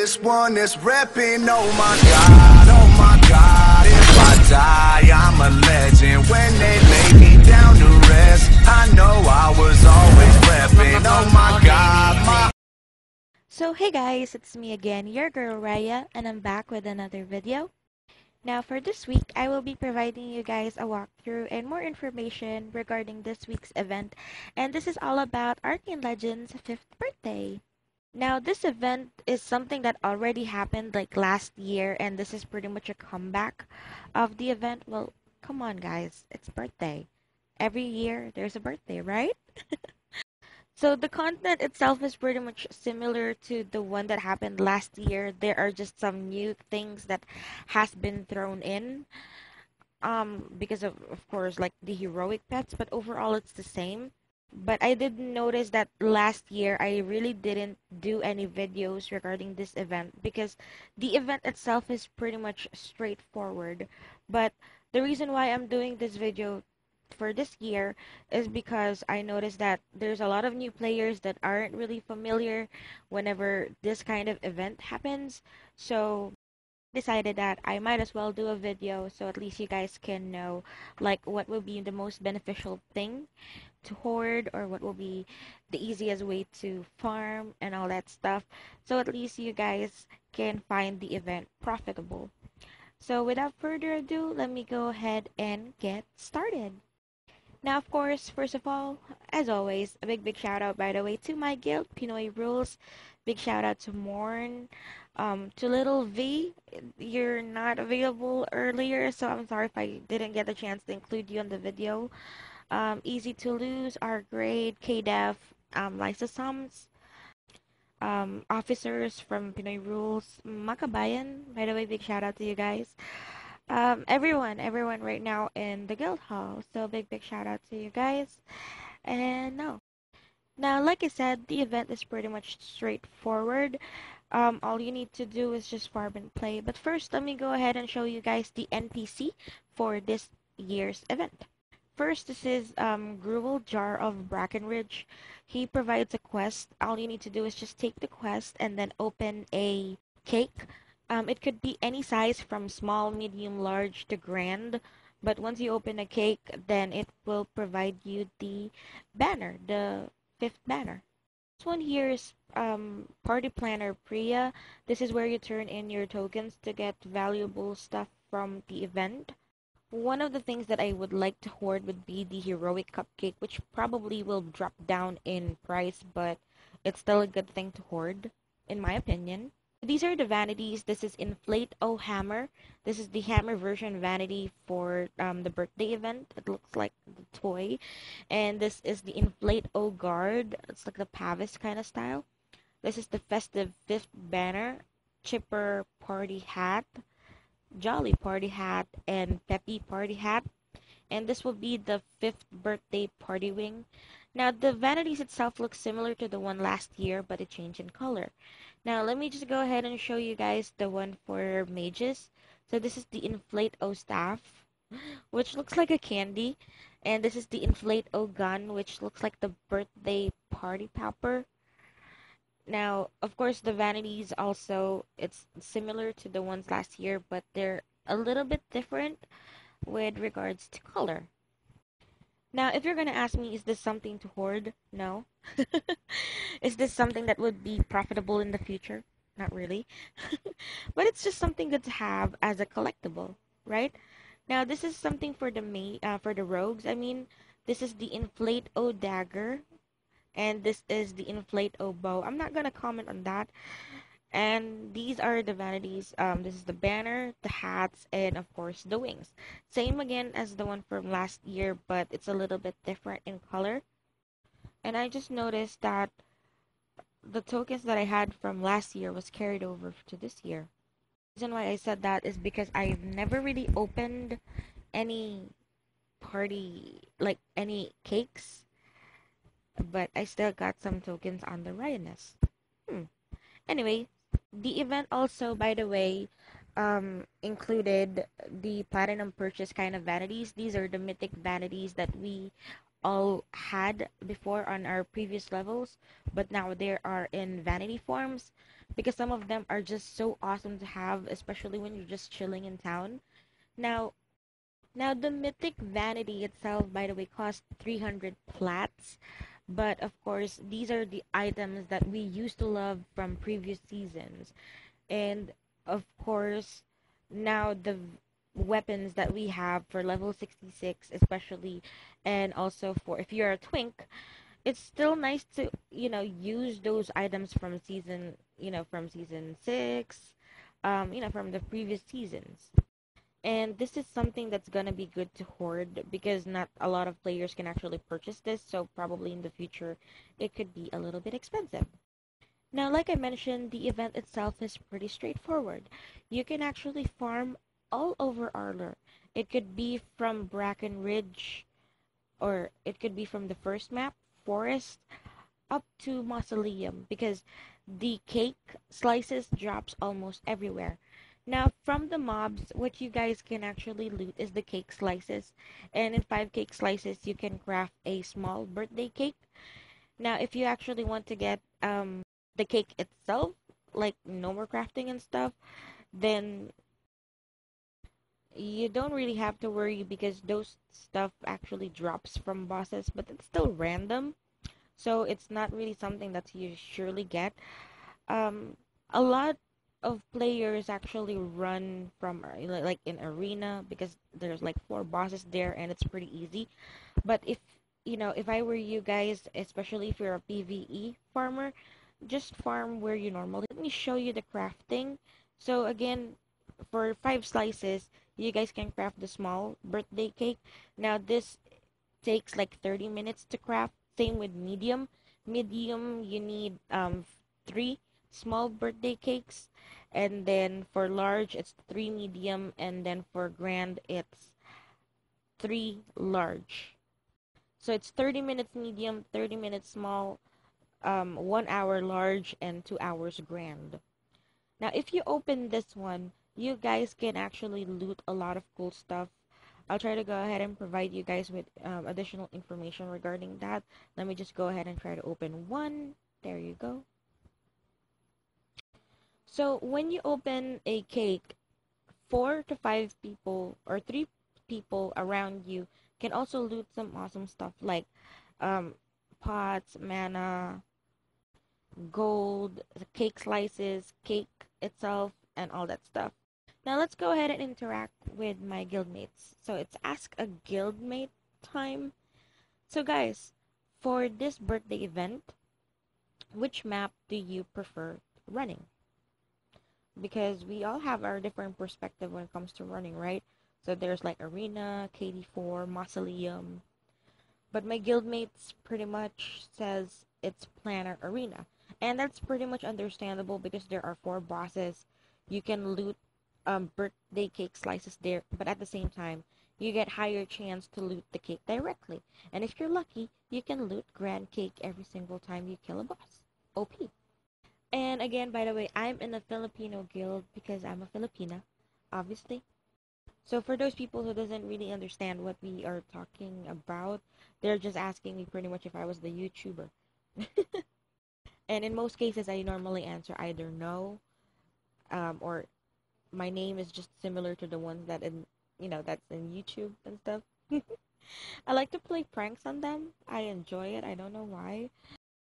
realest one that's reppin'. Oh my God, if I die, I'm a legend. When they lay me down to rest, I know I was always reppin'. Oh my God, So hey guys, it's me again, your girl RaiA, and I'm back with another video. Now for this week, I will be providing you guys a walkthrough and more information regarding this week's event, and this is all about Arcane Legends' 5th birthday. Now this event is something that already happened like last year, and this is pretty much a comeback of the event. Well, come on guys, it's birthday. Every year there's a birthday, right? So the content itself is pretty much similar to the one that happened last year. There are just some new things that has been thrown in because of course like the heroic pets, but overall it's the same. But I did notice that last year I really didn't do any videos regarding this event because the event itself is pretty much straightforward. But the reason why I'm doing this video for this year is because I noticed that there's a lot of new players that aren't really familiar whenever this kind of event happens. So decided that I might as well do a video so at least you guys can know like what will be the most beneficial thing to hoard or what will be the easiest way to farm and all that stuff. So at least you guys can find the event profitable. So without further ado, let me go ahead and get started. Now, of course, first of all, as always, a big shout out, by the way, to my guild, Pinoy Rules. Big shout out to Morn, to Little V. You're not available earlier, so I'm sorry if I didn't get the chance to include you on the video. Easy to Lose, R Grade, KDEF, Lysosums, officers from Pinoy Rules, Makabayan. By the way, big shout out to you guys. Everyone right now in the guild hall. So big shout out to you guys. And now, like I said, the event is pretty much straightforward. All you need to do is just farm and play. But first, let me go ahead and show you guys the NPC for this year's event. First, this is Gruel, Jar of Brackenridge. He provides a quest. All you need to do is just take the quest and then open a cake. It could be any size from small, medium, large to grand. But once you open a cake, then it will provide you the banner, the 5th banner. This one here is Party Planner Priya. This is where you turn in your tokens to get valuable stuff from the event. One of the things that I would like to hoard would be the heroic cupcake, which probably will drop down in price, but it's still a good thing to hoard, in my opinion. These are the vanities. This is Inflate O Hammer. This is the hammer version vanity for the birthday event. It looks like the toy. And this is the Inflate O Guard. It's like the Pavis kind of style. This is the festive 5th banner. Chipper Party Hat, Jolly Party Hat, and Peppy Party Hat. And this will be the 5th birthday party wing. Now, the vanities itself look similar to the one last year, but it changed in color. Now, let me just go ahead and show you guys the one for mages. So this is the Inflate O Staff, which looks like a candy. And this is the Inflate O Gun, which looks like the birthday party popper. Now, of course, the vanities also, it's similar to the ones last year, but they're a little bit different with regards to color. Now, if you're gonna ask me, is this something to hoard? No. Is this something that would be profitable in the future? Not really. But it's just something good to have as a collectible, right? Now, this is something for for the rogues. I mean, this is the Inflate O Dagger, and this is the Inflate O Bow. I'm not gonna comment on that. And these are the vanities. This is the banner, the hats, and of course the wings. Same again as the one from last year, but it's a little bit different in color. And I just noticed that the tokens that I had from last year was carried over to this year. The reason why I said that is because I've never really opened any party, like any cakes, but I still got some tokens on the Ryaness. Anyway, the event also, by the way, included the platinum purchase kind of vanities. These are the mythic vanities that we all had before on our previous levels, but now they are in vanity forms because some of them are just so awesome to have, especially when you're just chilling in town. Now, now the mythic vanity itself, by the way, costs 300 plats, but of course, these are the items that we used to love from previous seasons. And of course, now the weapons that we have for level 66 especially, and also for if you're a twink, it's still nice to use those items from season, from season 6, from the previous seasons. And this is something that's gonna be good to hoard because not a lot of players can actually purchase this, so probably in the future it could be a little bit expensive. Now, like I mentioned, the event itself is pretty straightforward. You can actually farm all over Arlor. It could be from Bracken Ridge, or it could be from the first map, Forest, up to Mausoleum, because the cake slices drops almost everywhere. Now, from the mobs, what you guys can actually loot is the cake slices. And in 5 cake slices, you can craft a small birthday cake. Now, if you actually want to get the cake itself, like no more crafting and stuff, then you don't really have to worry because those stuff actually drops from bosses, but it's still random, so it's not really something that you surely get. Um, a lot of players actually run from like in arena because there's like 4 bosses there and it's pretty easy. But if I were you guys, especially if you're a PvE farmer, just farm where you normally. Let me show you the crafting. So again, for 5 slices, you guys can craft the small birthday cake. Now this takes like 30 minutes to craft. Same with medium. Medium, you need 3 small birthday cakes, and then for large, it's 3 medium, and then for grand, it's 3 large. So it's 30 minutes medium, 30 minutes small, 1 hour large, and 2 hours grand. Now, if you open this one, you guys can actually loot a lot of cool stuff. I'll try to go ahead and provide you guys with additional information regarding that. Let me just go ahead and try to open one. There you go. So when you open a cake, 4 to 5 people or 3 people around you can also loot some awesome stuff like um, pots, mana, gold, cake slices, cake itself, and all that stuff. Now let's go ahead and interact with my guildmates. So it's ask a guildmate time. So guys, for this birthday event, which map do you prefer running? Because we all have our different perspective when it comes to running, right? So there's like arena, KD4, mausoleum. But my guildmates pretty much says it's planar arena. And that's pretty much understandable because there are 4 bosses. You can loot birthday cake slices there, but at the same time, you get higher chance to loot the cake directly. And if you're lucky, you can loot grand cake every single time you kill a boss. OP. And again, by the way, I'm in a Filipino guild because I'm a Filipina, obviously. So for those people who doesn't really understand what we are talking about, they're just asking me pretty much if I was the YouTuber. And in most cases, I normally answer either no, or my name is just similar to the ones that that's in YouTube and stuff. I like to play pranks on them. I enjoy it. I don't know why.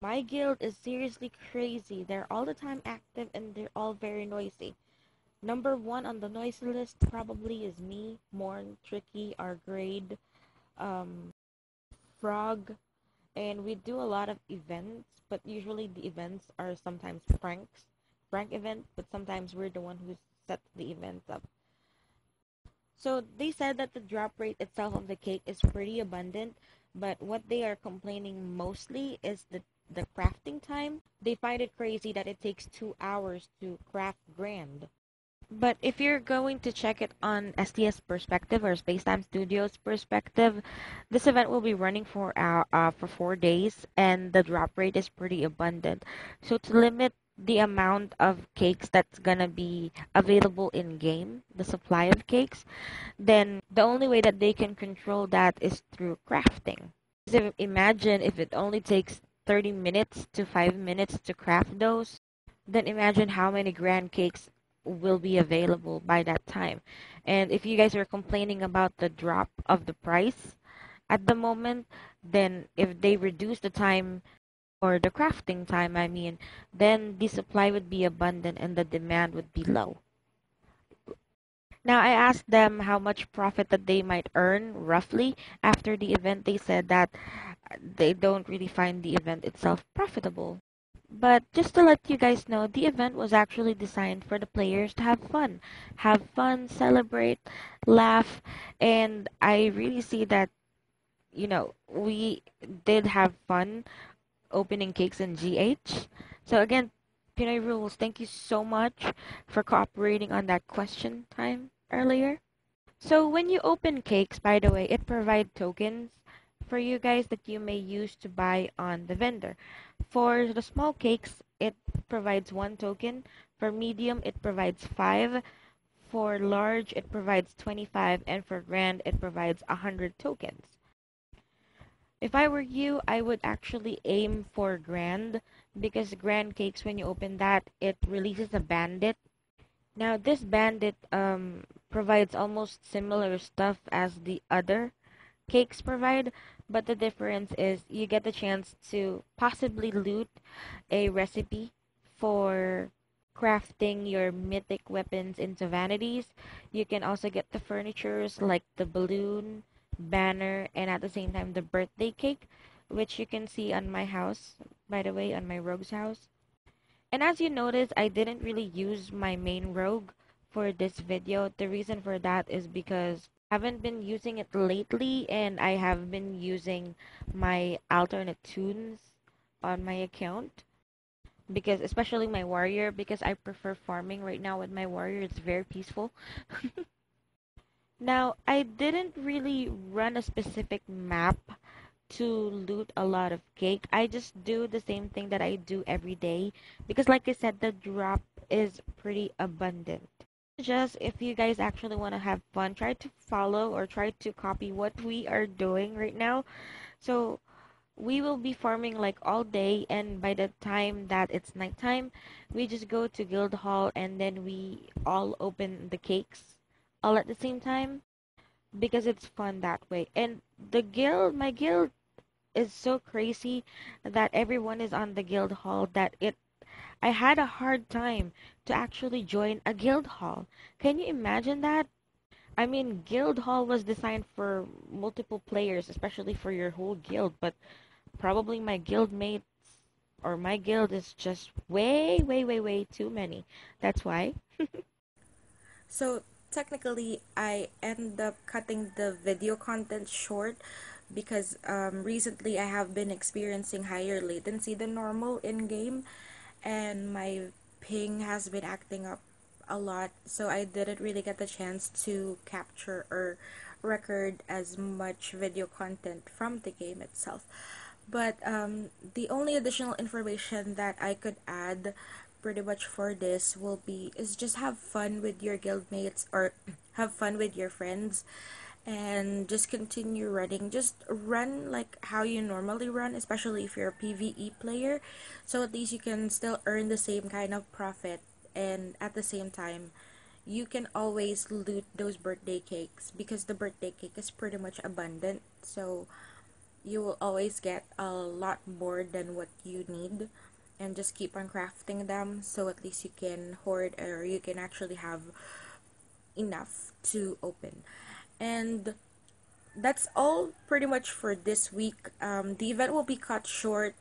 My guild is seriously crazy. They're all the time active and they're all very noisy. Number 1 on the noisy list probably is me, Morn, Tricky, our grade, Frog, and we do a lot of events, but usually the events are sometimes prank event, but sometimes we're the one who sets the events up. So they said that the drop rate itself of the cake is pretty abundant, but what they are complaining mostly is the crafting time. They find it crazy that it takes 2 hours to craft grand. But if you're going to check it on STS perspective or Spacetime Studios perspective, this event will be running for 4 days, and the drop rate is pretty abundant. So to limit the amount of cakes that's gonna be available in game, the supply of cakes, then the only way that they can control that is through crafting. So imagine if it only takes 30 minutes to 5 minutes to craft those, then imagine how many grand cakes will be available by that time. And if you guys are complaining about the drop of the price at the moment, then if they reduce the time or the crafting time, I mean, then the supply would be abundant and the demand would be low. Now, I asked them how much profit that they might earn roughly after the event. They said that they don't really find the event itself profitable. But just to let you guys know, the event was actually designed for the players to have fun, celebrate, laugh, and I really see that, we did have fun opening cakes in GH. So again, Pinoy Rules, thank you so much for cooperating on that question time earlier. So when you open cakes, by the way, it provides tokens for you guys that you may use to buy on the vendor. For the small cakes, it provides 1 token. For medium, it provides 5. For large, it provides 25. And for grand, it provides 100 tokens. If I were you, I would actually aim for grand because grand cakes, when you open that, it releases a bandit. Now, this bandit provides almost similar stuff as the other cakes provide, but the difference is you get the chance to possibly loot a recipe for crafting your mythic weapons into vanities. You can also get the furnitures like the balloon, banner, and at the same time the birthday cake, which you can see on my house, by the way, on my rogue's house. And as you notice, I didn't really use my main rogue for this video. The reason for that is because I haven't been using it lately and I have been using my alternate tunes on my account because especially my warrior because I prefer farming right now with my warrior. It's very peaceful. Now, I didn't really run a specific map to loot a lot of cake. I just do the same thing that I do every day because like I said, the drop is pretty abundant. Just if you guys actually want to have fun, try to follow or try to copy what we are doing right now. So we will be farming like all day, and by the time that it's nighttime, we just go to guild hall and then we all open the cakes all at the same time because it's fun that way. And my guild is so crazy that everyone is on the guild hall that I had a hard time to actually join a guild hall. Can you imagine that? I mean, guild hall was designed for multiple players, especially for your whole guild, but probably my guild mates or my guild is just way, way, way, way too many. That's why. So technically, I end up cutting the video content short because recently I have been experiencing higher latency than normal in game, and my ping has been acting up a lot, so I didn't really get the chance to capture or record as much video content from the game itself. But the only additional information that I could add pretty much for this will be is just have fun with your guildmates or have fun with your friends and just continue running. Just run like how you normally run, especially if you're a PvE player, so at least you can still earn the same kind of profit, and at the same time you can always loot those birthday cakes because the birthday cake is pretty much abundant, so you will always get a lot more than what you need, and just keep on crafting them so at least you can hoard or you can actually have enough to open. And that's all pretty much for this week. The event will be cut short.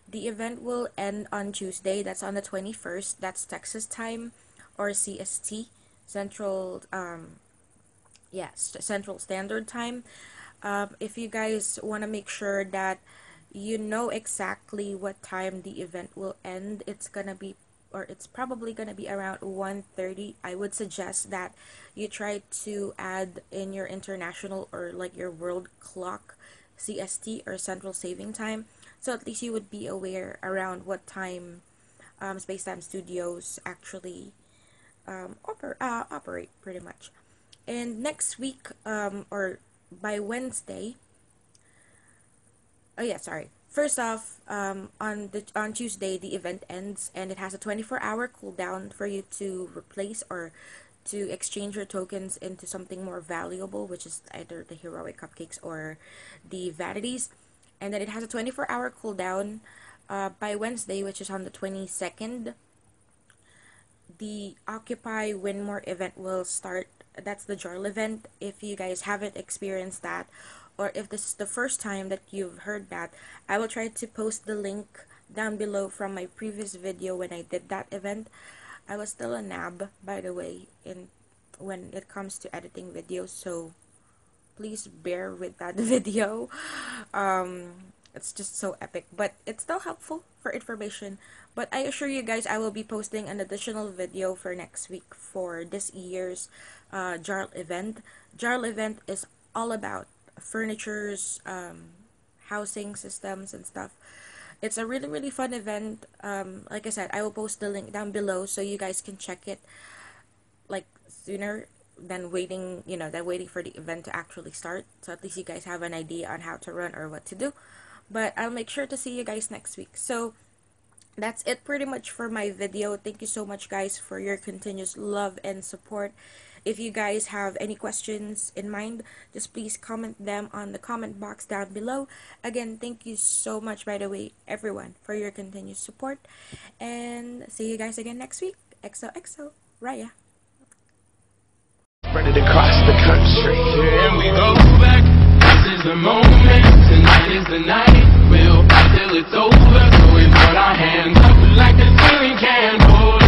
The event will end on Tuesday. That's on the 21st. That's Texas time or CST, Central. Yes, Central Standard Time. If you guys want to make sure that you know exactly what time the event will end, it's probably gonna be around 1:30. I would suggest that you try to add in your international or like your world clock, CST or Central Saving Time, so at least you would be aware around what time Spacetime Studios actually operate pretty much. And next week, or by Wednesday, Oh yeah, sorry. First off, on Tuesday the event ends, and it has a 24-hour cooldown for you to replace or to exchange your tokens into something more valuable, which is either the heroic cupcakes or the vanities. And then it has a 24-hour cooldown. By Wednesday, which is on the 22nd, the Occupy Win More event will start. That's the Jarl event. If you guys haven't experienced that, or if this is the first time that you've heard that, I will try to post the link down below from my previous video when I did that event. I was still a nab, by the way, in when it comes to editing videos, so please bear with that video. It's just so epic, but it's still helpful for information. But I assure you guys, I will be posting an additional video for next week for this year's Jarl event. Jarl event is all about furnitures, housing systems and stuff. It's a really, really fun event. Like I said, I will post the link down below so you guys can check it like sooner than waiting, than waiting for the event to actually start. So at least you guys have an idea on how to run or what to do. But I'll make sure to see you guys next week. So that's it pretty much for my video. Thank you so much, guys, for your continuous love and support. If you guys have any questions in mind, just please comment them on the comment box down below. Again, thank you so much, by the way, everyone, for your continuous support. And see you guys again next week. XOXO, RaiA. Spread it across the country. Here we go back. This is the moment. Tonight is the night. We'll fight till it's over. So we put our hands up like a ceiling can.